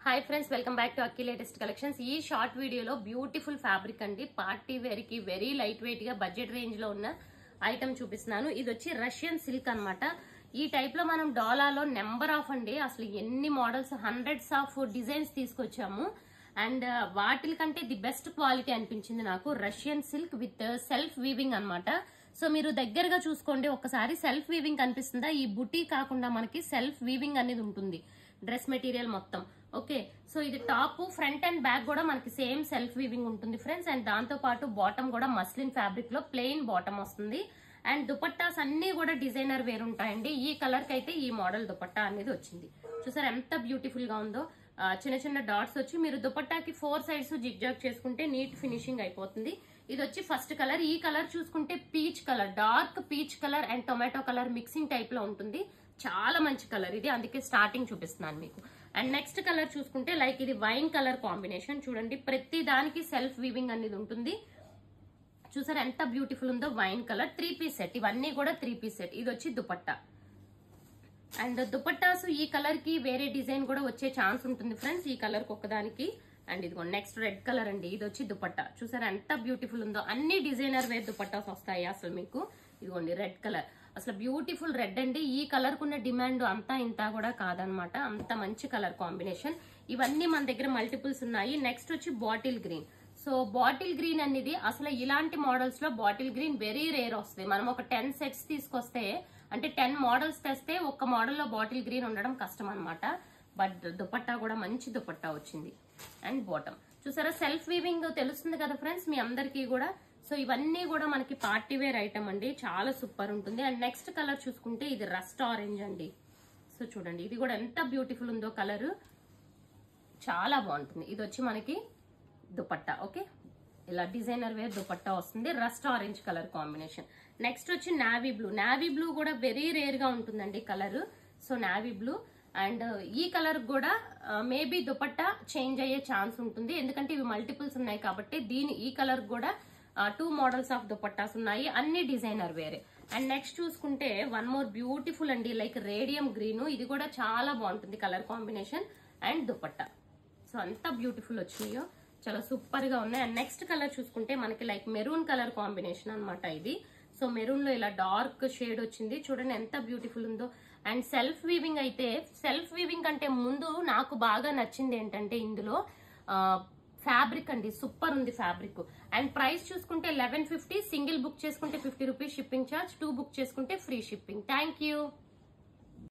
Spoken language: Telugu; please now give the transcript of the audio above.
Hi friends, welcome back to Akki latest collections. ఈ షార్ట్ వీడియోలో బ్యూటిఫుల్ ఫ్యాబ్రిక్ అండి, పార్టీ వేర్ కి వెరీ లైట్ వెయిట్ గా బడ్జెట్ రేంజ్ లో ఉన్న ఐటమ్ చూపిస్తున్నాను. ఇది వచ్చి రష్యన్ సిల్క్ అన్నమాట. ఈ టైప్ లో మనం డాలాలో నెంబర్ ఆఫ్ అండి, అసలు ఎన్ని మోడల్స్, హండ్రెడ్స్ ఆఫ్ డిజైన్స్ తీసుకొచ్చాము. అండ్ వాటిల కంటే ది బెస్ట్ క్వాలిటీ అనిపించింది నాకు. Russian silk with self weaving అన్నమాట. సో మీరు దగ్గరగా చూసుకోండి ఒకసారి. సెల్ఫ్ వీవింగ్ కనిపిస్తుందా? ఈ బుటీ కాకుండా మనకి సెల్ఫ్ వీవింగ్ అనేది ఉంటుంది డ్రెస్ మెటీరియల్ మొత్తం. ఓకే, సో ఇది టాప్, ఫ్రంట్ అండ్ బ్యాక్ కూడా మనకి సేమ్ సెల్ఫ్ వీవింగ్ ఉంటుంది ఫ్రెండ్స్. అండ్ దాంతో పాటు బాటమ్ కూడా మస్లిన్ ఫ్యాబ్రిక్ లో ప్లెయిన్ బాటమ్ వస్తుంది. అండ్ దుపట్టాస్ అన్ని కూడా డిజైనర్ వేర్ ఉంటాయండి. ఈ కలర్ కి అయితే ఈ మోడల్ దుపట్టా అనేది వచ్చింది. చూసారు ఎంత బ్యూటిఫుల్ గా ఉందో. చిన్న చిన్న డాట్స్ వచ్చి మీరు దుపట్టాకి 4 సైడ్స్ జిగ్జాగ్ చేసుకుంటే నీట్ ఫినిషింగ్ అయిపోతుంది. ఇది వచ్చి ఫస్ట్ కలర్. ఈ కలర్ చూసుకుంటే peach colour, dark peach colour and tomato colour mixing type లో ఉంటుంది. చాలా మంచి కలర్ ఇది, అందుకే స్టార్టింగ్ చూపిస్తున్నాను మీకు. అండ్ నెక్స్ట్ కలర్ చూసుకుంటే లైక్ ఇది వైన్ కలర్ కాంబినేషన్. చూడండి ప్రతి దానికి సెల్ఫ్ వీవింగ్ అనేది ఉంటుంది. చూసారు ఎంత బ్యూటిఫుల్ ఉందో. వైన్ కలర్ 3 పీస్ సెట్, ఇవన్నీ కూడా 3 పీస్ సెట్. ఇది వచ్చి దుపట్టా. అండ్ దుపట్టాస్ ఈ కలర్ కి వేరే డిజైన్ కూడా వచ్చే ఛాన్స్ ఉంటుంది ఫ్రెండ్స్, ఈ కలర్ కి ఒక్కదానికి. అండ్ ఇదిగోండి నెక్స్ట్ రెడ్ కలర్ అండి. ఇది వచ్చి దుపట్టా. చూసారు ఎంత బ్యూటిఫుల్ ఉందో. అన్ని డిజైనర్ వేర్ దుపట్టాస్ వస్తాయి అసలు మీకు. ఇదిగోండి రెడ్ కలర్, అసలు బ్యూటిఫుల్ రెడ్ అండి. ఈ కలర్ కున్న డిమాండ్ అంతా ఇంత కూడా కాదనమాట, అంత మంచి కలర్ కాంబినేషన్. ఇవన్నీ మన దగ్గర మల్టిపుల్స్ ఉన్నాయి. నెక్స్ట్ వచ్చి bottle green. So bottle green అనేది అసలు ఇలాంటి మోడల్స్ లో బాటిల్ గ్రీన్ వెరీ రేర్ వస్తుంది. మనం ఒక 10 సెట్స్ తీసుకొస్తే, అంటే 10 మోడల్స్ తెస్తే ఒక్క మోడల్ లో బాటిల్ గ్రీన్ ఉండడం కష్టం అనమాట. బట్ దుపట్టా కూడా మంచి దుపట్టా వచ్చింది. అండ్ బాటమ్ చూసారా సెల్ఫ్ వీవింగ్ తెలుస్తుంది కదా ఫ్రెండ్స్ మీ అందరికీ కూడా. సో ఇవన్నీ కూడా మనకి పార్టీ వేర్ ఐటమ్ అండి, చాలా సూపర్ ఉంటుంది. అండ్ నెక్స్ట్ కలర్ చూసుకుంటే ఇది రస్ట్ ఆరెంజ్ అండి. సో చూడండి ఇది కూడా ఎంత బ్యూటిఫుల్ ఉందో కలర్, చాలా బాగుంటుంది. ఇది వచ్చి మనకి దుపట్టా. ఓకే, ఇలా డిజైనర్ వేర్ దుపట్టా వస్తుంది. Rust orange colour combination. Next వచ్చి నావీ బ్లూ. నావీ బ్లూ కూడా వెరీ రేర్ గా ఉంటుందండి colour. So navy blue. And ఈ కలర్ కూడా మేబీ దుపట్టా చేంజ్ అయ్యే ఛాన్స్ ఉంటుంది, ఎందుకంటే ఇవి మల్టిపుల్స్ ఉన్నాయి కాబట్టి. ఈ కలర్ కూడా 2 మోడల్స్ ఆఫ్ దుపట్టాస్ ఉన్నాయి, అన్ని డిజైనర్ వేరే. అండ్ నెక్స్ట్ చూసుకుంటే వన్ మోర్ బ్యూటిఫుల్ అండి, లైక్ రేడియం గ్రీన్. ఇది కూడా చాలా బాగుంటుంది colour combination and dupatta. So అంత బ్యూటిఫుల్ వచ్చినాయో, చాలా సూపర్ గా ఉన్నాయి. అండ్ నెక్స్ట్ కలర్ చూసుకుంటే మనకి లైక్ మెరూన్ కలర్ కాంబినేషన్ అనమాట ఇది. సో మెరూన్ లో ఇలా డార్క్ షేడ్ వచ్చింది. చూడండి ఎంత బ్యూటిఫుల్ ఉందో. అండ్ సెల్ఫ్ వీవింగ్ అయితే, సెల్ఫ్ వీవింగ్ కంటే ముందు నాకు బాగా నచ్చింది ఏంటంటే ఇందులో ఫ్యాబ్రిక్ అండి, సూపర్ ఉంది ఫ్యాబ్రిక్. అండ్ ప్రైస్ చూసుకుంటే 1150. సింగిల్ బుక్ చేసుకుంటే 50 రూపీస్ షిప్పింగ్ ఛార్జ్, 2 బుక్ చేసుకుంటే ఫ్రీ షిప్పింగ్. Thank you.